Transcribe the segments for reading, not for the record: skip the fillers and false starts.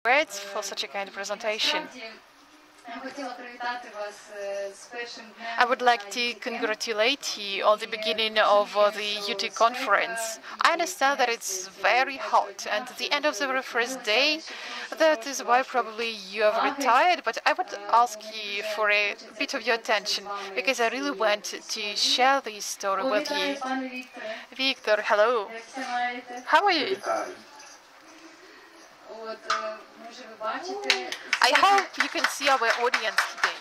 Words for such a kind of presentation. I would like to congratulate you on the beginning of the UT conference. I understand that it's very hot and at the end of the very first day. That is why probably you have retired, but I would ask you for a bit of your attention because I really want to share this story with you. Victor, hello. How are you? I hope you can see our audience today.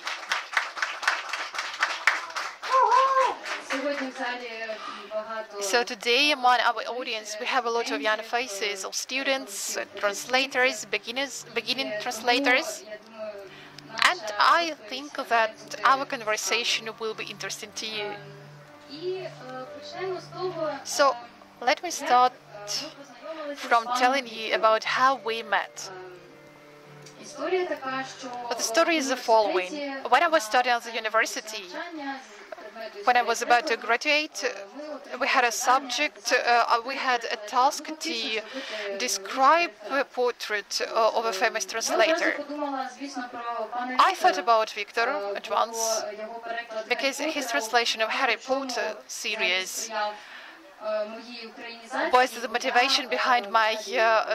So today among our audience we have a lot of young faces of students, translators, beginning translators. And I think that our conversation will be interesting to you. So let me start from telling you about how we met. The story is the following. When I was studying at the university, when I was about to graduate, we had a subject, we had a task to describe a portrait of a famous translator. I thought about Victor at once, because his translation of Harry Potter series was the motivation behind my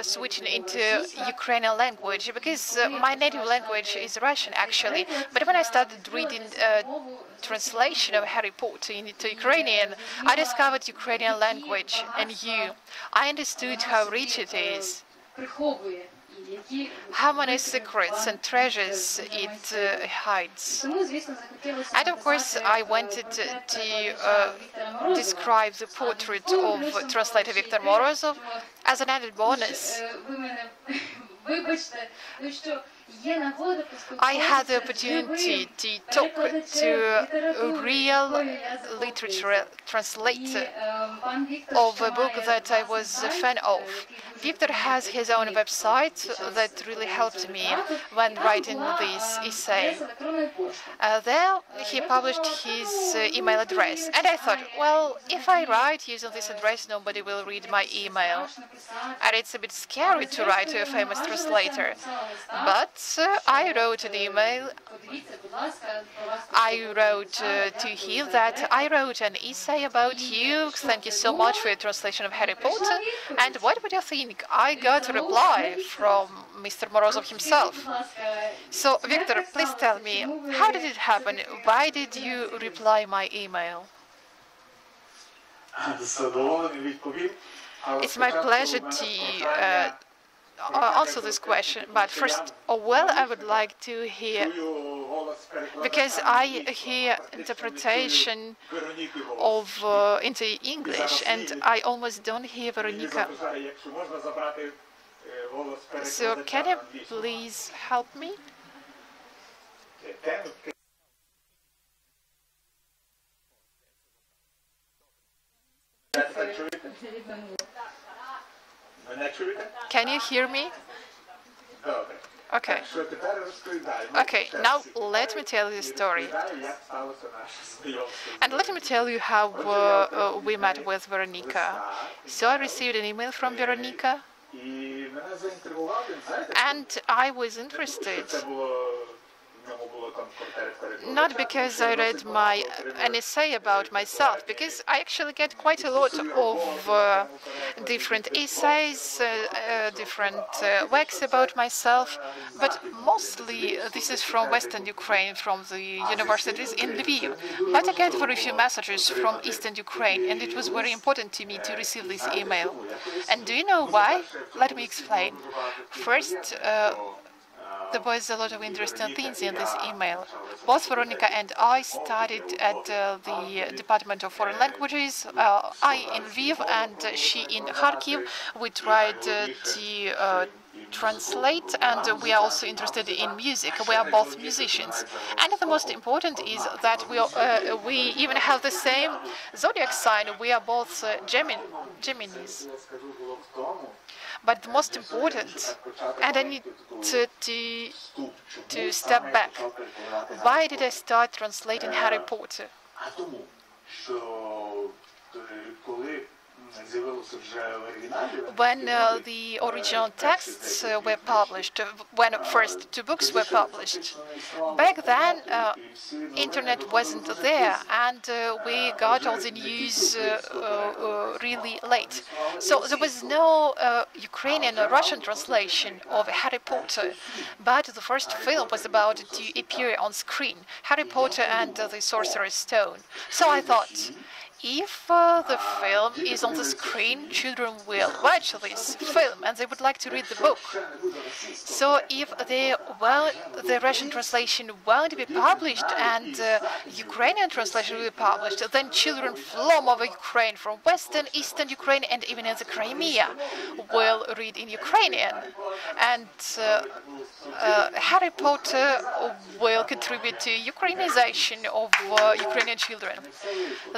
switching into Ukrainian language, because my native language is Russian actually, but when I started reading translation of Harry Potter into Ukrainian, I discovered Ukrainian language and you. I understood how rich it is, how many secrets and treasures it hides. And of course I wanted to describe the portrait of translator Victor Morozov as an added bonus. I had the opportunity to talk to a real literature translator of a book that I was a fan of. Victor has his own website that really helped me when writing this essay. There he published his email address, and I thought, well, if I write using this address, nobody will read my email. And it's a bit scary to write to a famous translator. But I wrote an email. I wrote to him that I wrote an essay about you. Thank you so much for your translation of Harry Potter. And what would you think? I got a reply from Mr. Morozov himself. So, Victor, please tell me, how did it happen? Why did you reply my email? It's my pleasure to answer this question, but first, well, I would like to hear, because I hear interpretation of into English, and I almost don't hear Veronica. So can you please help me? Can you hear me? Okay. Okay, now let me tell you the story. And let me tell you how we met with Veronica. So I received an email from Veronica, and I was interested. Not because I read an essay about myself, because I actually get quite a lot of different essays, different works about myself, but mostly this is from Western Ukraine, from the universities in Lviv. But I get very few messages from Eastern Ukraine, and it was very important to me to receive this email. And do you know why? Let me explain. First, there was a lot of interesting things in this email. Both Veronica and I studied at the Department of Foreign Languages. I in Lviv and she in Kharkiv. We tried to translate, and we are also interested in music. We are both musicians. And the most important is that we even have the same zodiac sign. We are both Geminis. But the most important, and I need to step back. Why did I start translating Harry Potter? when the original texts were published, when first two books were published. Back then, internet wasn't there, and we got all the news really late. So there was no Ukrainian or Russian translation of Harry Potter, but the first film was about to appear on screen, Harry Potter and the Sorcerer's Stone. So I thought, if the film is on the screen, children will watch this film and they would like to read the book. So if the Russian translation won't be published and Ukrainian translation will be published, then children from over Ukraine, from Western, Eastern Ukraine, and even in the Crimea, will read in Ukrainian. And Harry Potter will contribute to Ukrainization of Ukrainian children.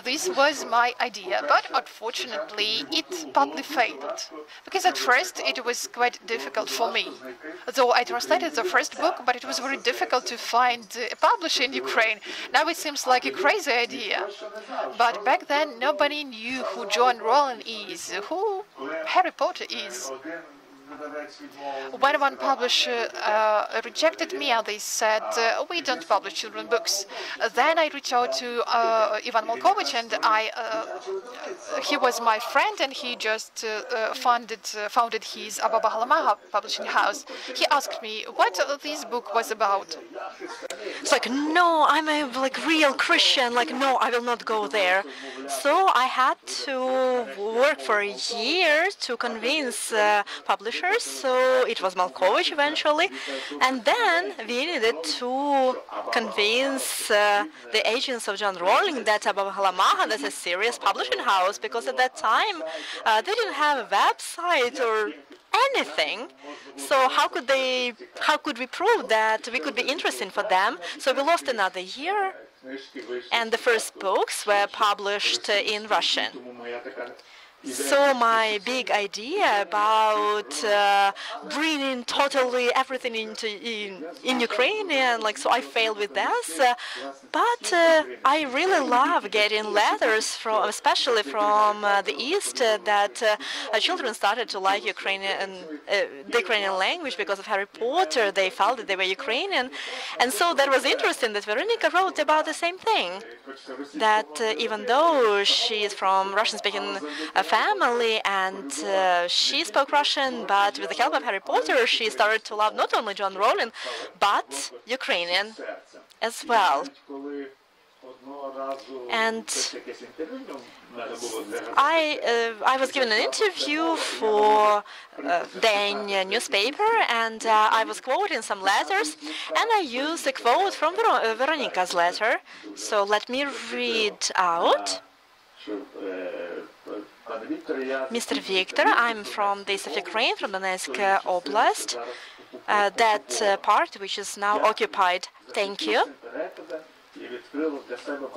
This was my idea, but unfortunately it partly failed. Because at first it was quite difficult for me. Though I translated the first book, but it was very difficult to find a publisher in Ukraine. Now it seems like a crazy idea. But back then nobody knew who John Rowling is, who Harry Potter is. When one publisher rejected me and they said, we don't publish children's books, then I reached out to Ivan Malkovich, and he was my friend, and he just founded his Ababa Halamaha publishing house. He asked me what this book was about. It's like, no, I'm a real Christian, no, I will not go there. So I had to work for a year to convince publishers. So it was Malkovich eventually, and then we needed to convince the agents of John Rowling that Ababa Halamaha is a serious publishing house, because at that time they didn't have a website or anything. So how could we prove that we could be interesting for them? So we lost another year, and the first books were published in Russian. So my big idea about bringing totally everything in Ukrainian, so I failed with this. But I really love getting letters especially from the East, that children started to like the Ukrainian language because of Harry Potter. They felt that they were Ukrainian, and so that was interesting that Veronica wrote about the same thing. That even though she is from Russian-speaking family and she spoke Russian, but with the help of Harry Potter, she started to love not only John Rowling, but Ukrainian as well. And I was given an interview for Dane newspaper, and I was quoting some letters, and I used a quote from Veronica's letter. So let me read out. Mr. Victor, I'm from the east of Ukraine, from Donetsk Oblast, that part which is now occupied. Thank you.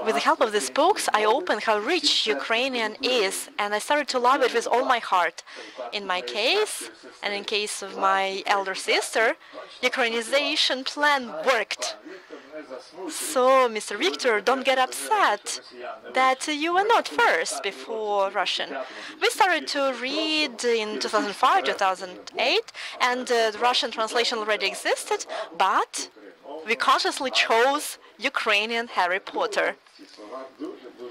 With the help of these books, I opened how rich Ukrainian is, and I started to love it with all my heart. In my case, and in case of my elder sister, Ukrainization plan worked. So, Mr. Victor, don't get upset that you were not first before Russian. We started to read in 2005, 2008, and the Russian translation already existed, but we consciously chose Ukrainian Harry Potter.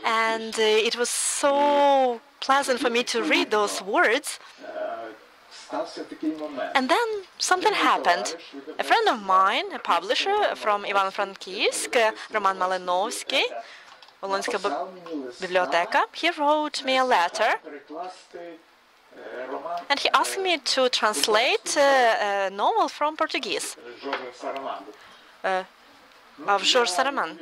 And it was so pleasant for me to read those words. And then something happened. A friend of mine, a publisher from Ivano-Frankivsk, Roman Malinovsky, Volonska Biblioteka, he wrote me a letter. And he asked me to translate a novel from Portuguese. Of George Saraman.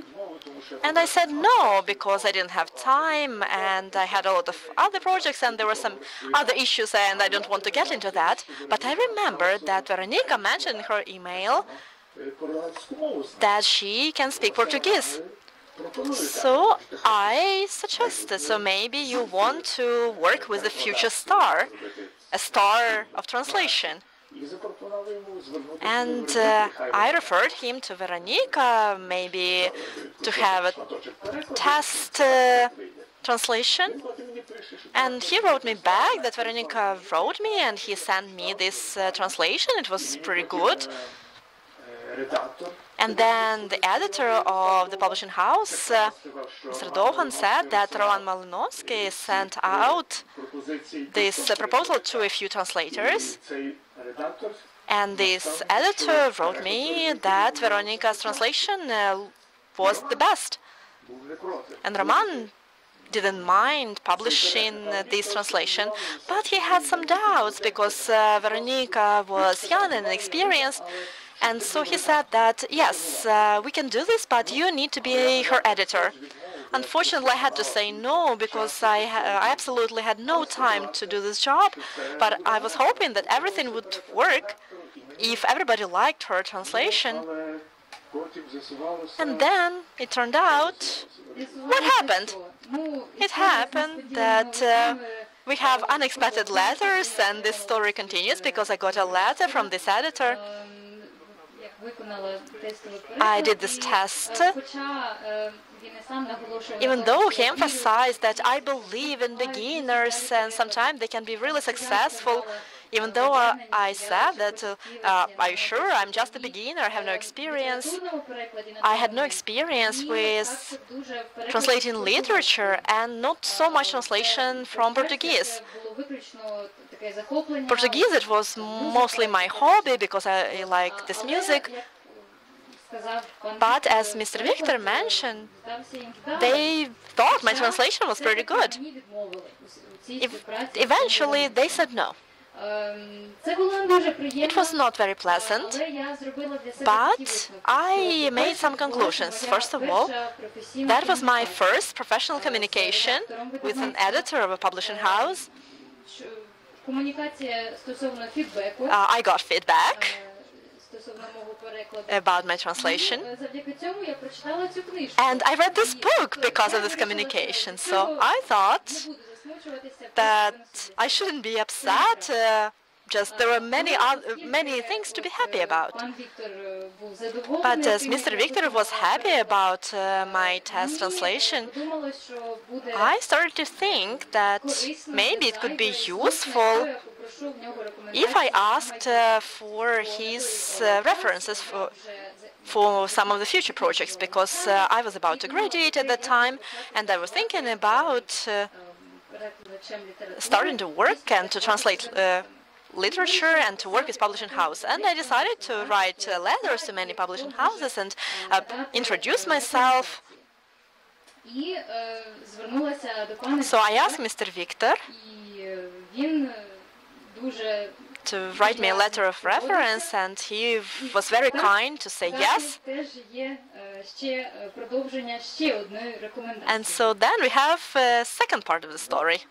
And I said no, because I didn't have time, and I had a lot of other projects, and there were some other issues, and I don't want to get into that. But I remember that Veronica mentioned in her email that she can speak Portuguese. So I suggested, so maybe you want to work with a future star, a star of translation. And I referred him to Veronica, maybe to have a test translation. And he wrote me back that Veronica wrote me, and he sent me this translation. It was pretty good. And then the editor of the publishing house, Mr. Dohan, said that Roman Malinovsky sent out this proposal to a few translators. And this editor wrote me that Veronica's translation was the best. And Roman didn't mind publishing this translation, but he had some doubts because Veronica was young and inexperienced. And so he said that, yes, we can do this, but you need to be her editor. Unfortunately, I had to say no because I absolutely had no time to do this job. But I was hoping that everything would work if everybody liked her translation. And then it turned out, what happened? It happened that we have unexpected letters, and this story continues because I got a letter from this editor. I did this test, even though he emphasized that I believe in beginners and sometimes they can be really successful. Even though I said that, are you sure? I'm just a beginner, I have no experience. I had no experience with translating literature and not so much translation from Portuguese. Portuguese, it was mostly my hobby because I like this music. But as Mr. Victor mentioned, they thought my translation was pretty good. Eventually, they said no. It was not very pleasant, but I made some conclusions. First of all, that was my first professional communication with an editor of a publishing house. I got feedback about my translation, and I read this book because of this communication. So I thought that I shouldn't be upset. Just there were many things to be happy about. But as Mr. Victor was happy about my test translation, I started to think that maybe it could be useful if I asked for his references for some of the future projects, because I was about to graduate at that time, and I was thinking about starting to work and to translate literature and to work with publishing house. And I decided to write letters to many publishing houses and introduce myself. So I asked Mr. Victor to write me a letter of reference, and he was very kind to say yes. And so then we have a second part of the story.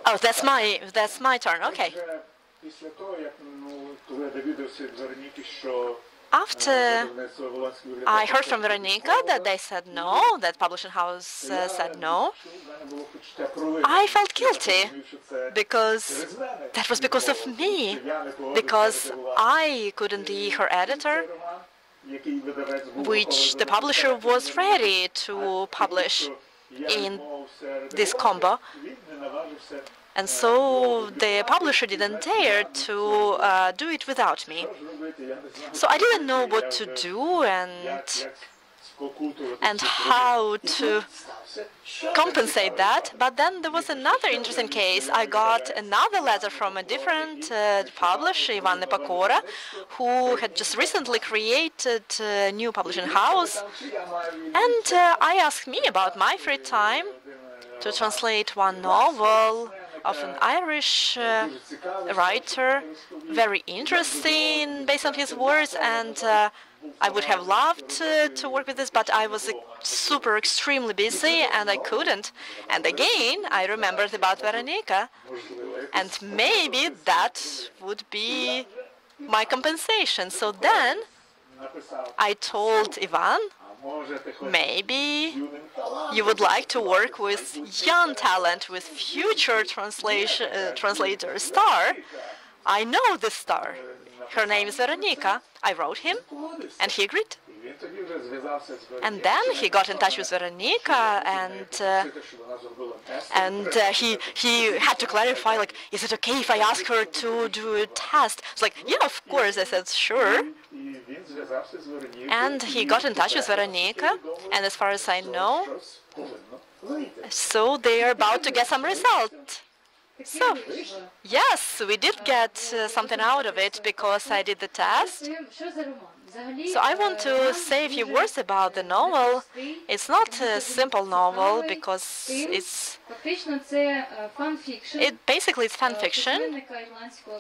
Oh, that's my turn. Okay. After I heard from Veronica that they said no, that publishing house said no, I felt guilty because that was because of me, because I couldn't be her editor, which the publisher was ready to publish in this combo. And so the publisher didn't dare to do it without me. So I didn't know what to do and how to compensate that. But then there was another interesting case. I got another letter from a different publisher, Ivan Nepokora, who had just recently created a new publishing house. And I asked me about my free time to translate one novel of an Irish writer, very interesting based on his words, and I would have loved to work with this, but I was extremely busy and I couldn't. And again, I remembered about Veronica, and maybe that would be my compensation. So then I told Ivan, maybe you would like to work with young talent, with future translator star. I know this star. Her name is Veronica. I wrote him, and he agreed. And then he got in touch with Veronica, and he had to clarify, like, is it okay if I ask her to do a test? It's like, yeah, of course. I said, sure. And he got in touch with Veronica, and as far as I know, so they are about to get some result. So, yes, we did get something out of it because I did the test. So I want to say a few words about the novel. It's not a simple novel because basically it's fan fiction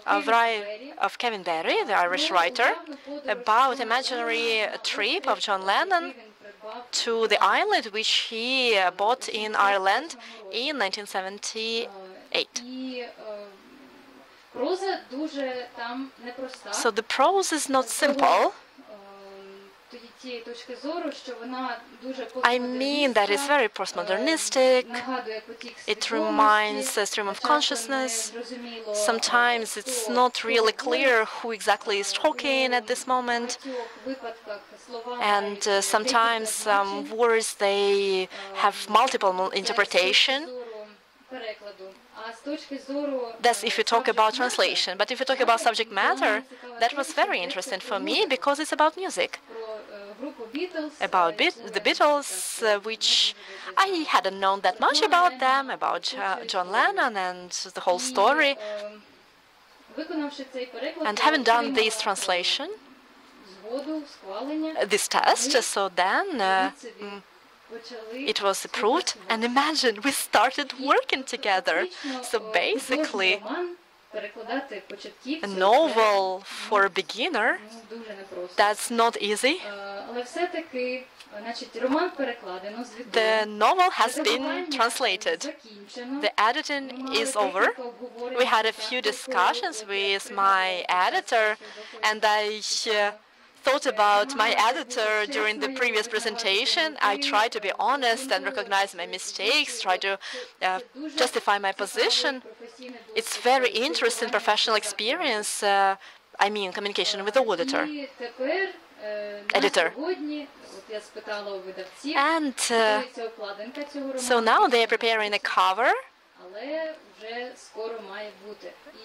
of Kevin Barry, the Irish writer, about imaginary trip of John Lennon to the island which he bought in Ireland in 1978. So the prose is not simple. I mean that it's very postmodernistic. It reminds a stream of consciousness. Sometimes it's not really clear who exactly is talking at this moment. And sometimes some words, they have multiple interpretation. That's if you talk about translation. But if you talk about subject matter, that was very interesting for me because it's about music. About the Beatles, which I hadn't known that much about them, about John Lennon and the whole story. And having done this translation, this test, so then it was approved, and imagine, we started working together. So basically, a novel for a beginner, that's not easy. The novel has been translated. The editing is over. We had a few discussions with my editor, and I thought about my editor during the previous presentation. I tried to be honest and recognize my mistakes, try to justify my position. It's very interesting professional experience, I mean communication with the editor. And so now they are preparing a cover.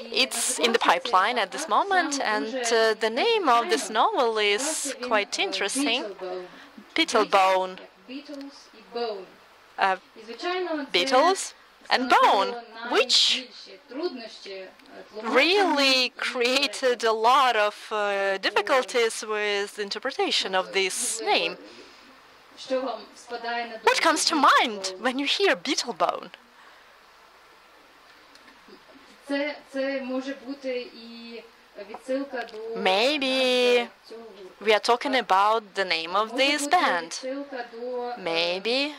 It's in the pipeline at this moment, and the name of this novel is quite interesting. Beetlebone. Beatles and bone, which really created a lot of difficulties with the interpretation of this name. What comes to mind when you hear Beetlebone? Maybe we are talking about the name of this band. Maybe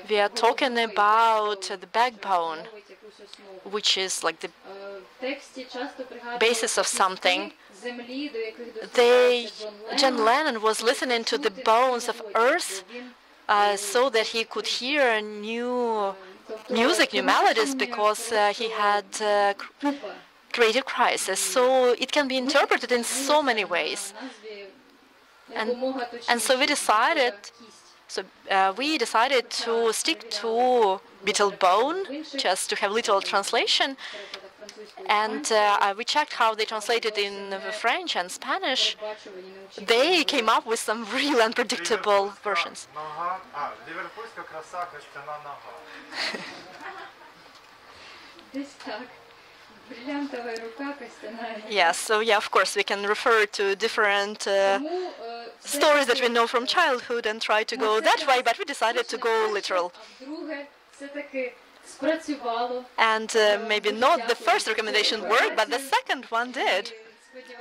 we are talking about the backbone, which is like the basis of something. John Lennon was listening to the bones of Earth so that he could hear new music, new melodies, because he had creative crisis. So it can be interpreted in so many ways. And so we decided to stick to Beetlebone, just to have little translation. And we checked how they translated in French and Spanish. They came up with some real unpredictable versions. Yes, so yeah, of course, we can refer to different stories that we know from childhood and try to go that way, but we decided to go literal. And maybe not the first recommendation worked, but the second one did.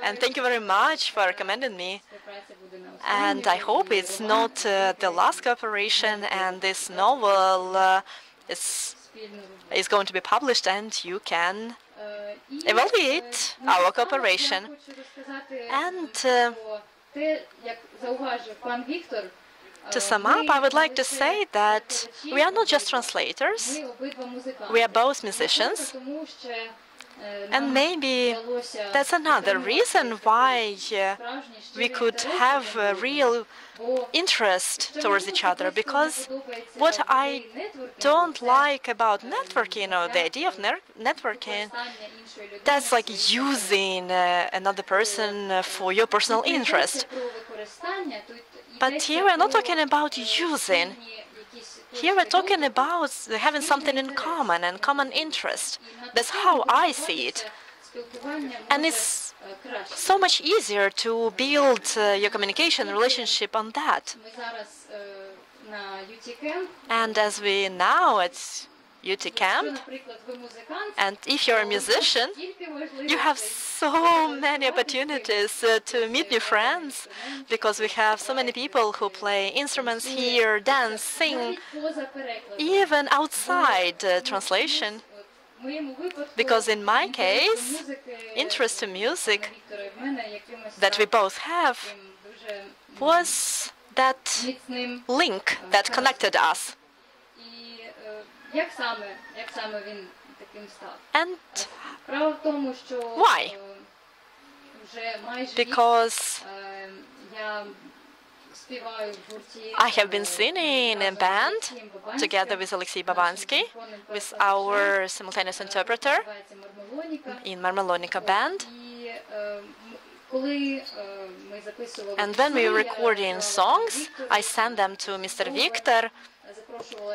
And thank you very much for recommending me. And I hope it's not the last cooperation, and this novel is going to be published, and you can evaluate our cooperation. And to sum up, I would like to say that we are not just translators, we are both musicians, And maybe that's another reason why we could have a real interest towards each other, because what I don't like about networking, or the idea of networking, that's like using another person for your personal interest. But here we're not talking about using. Here we're talking about having something in common and common interest. That's how I see it. And it's so much easier to build your communication relationship on that. And as we now at UT Camp, and if you're a musician, you have so many opportunities to meet new friends, because we have so many people who play instruments here, dance, sing, even outside translation. Because in my case, interest in music that we both have was that link that connected us. And why? Because I have been singing in a band together with Alexei Babansky, with our simultaneous interpreter in Marmelonica band. And when we were recording songs, I sent them to Mr. Victor,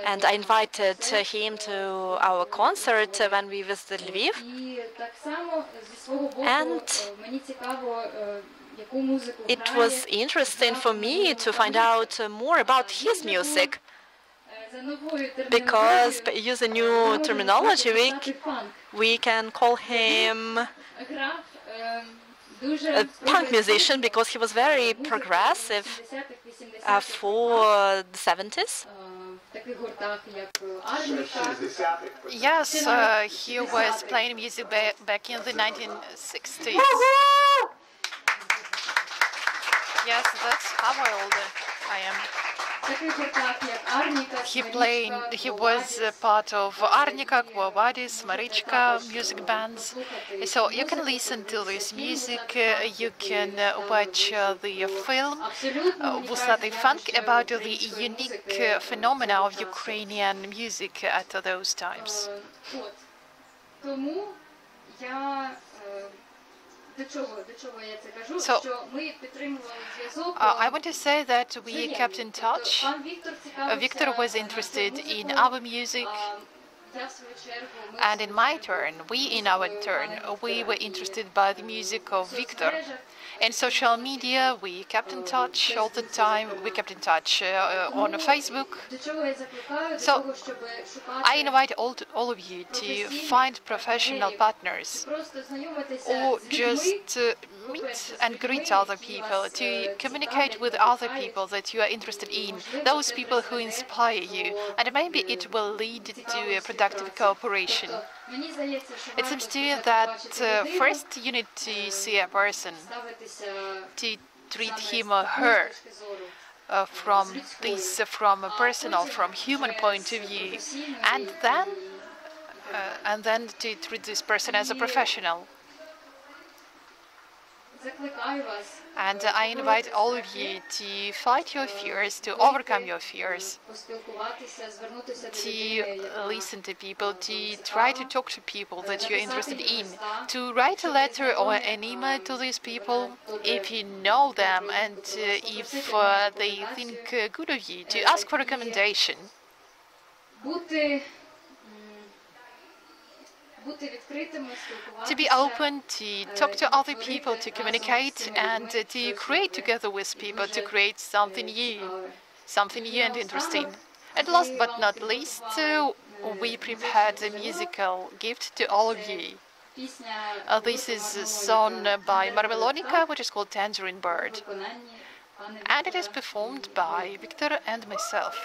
and I invited him to our concert when we visited Lviv. And it was interesting for me to find out more about his music, because using new terminology, we can call him a punk musician, because he was very progressive for the 70s. Yes, he was playing music back in the 1960s. Yes, that's how old I am. He was part of Arnika, Quo Vadis, Marichka music bands. So you can listen to this music, you can watch the film Vuslatый Funk about the unique phenomena of Ukrainian music at those times. So, I want to say that we kept in touch. Victor was interested in our music, and in my turn, in our turn, we were interested by the music of Victor. In social media, we kept in touch all the time. We kept in touch on Facebook. So I invite all of you to find professional partners, or just meet and greet other people, to communicate with other people that you are interested in, those people who inspire you, and maybe it will lead to a productive cooperation. It seems to me that first you need to see a person, to treat him or her from a personal, from human point of view, and then to treat this person as a professional. And I invite all of you to fight your fears, to overcome your fears, to listen to people, to try to talk to people that you're interested in, to write a letter or an email to these people if you know them, and if they think good of you, to ask for recommendation. To be open, to talk to other people, to communicate, and to create together with people, to create something new and interesting. And last but not least, we prepared a musical gift to all of you. This is a song by Veronica, which is called Tangerine Bird. And it is performed by Victor and myself.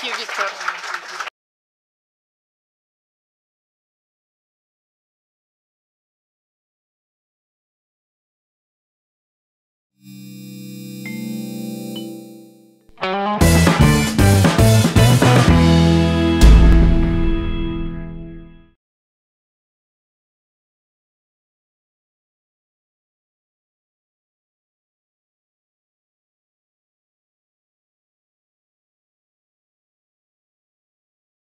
you, Victor.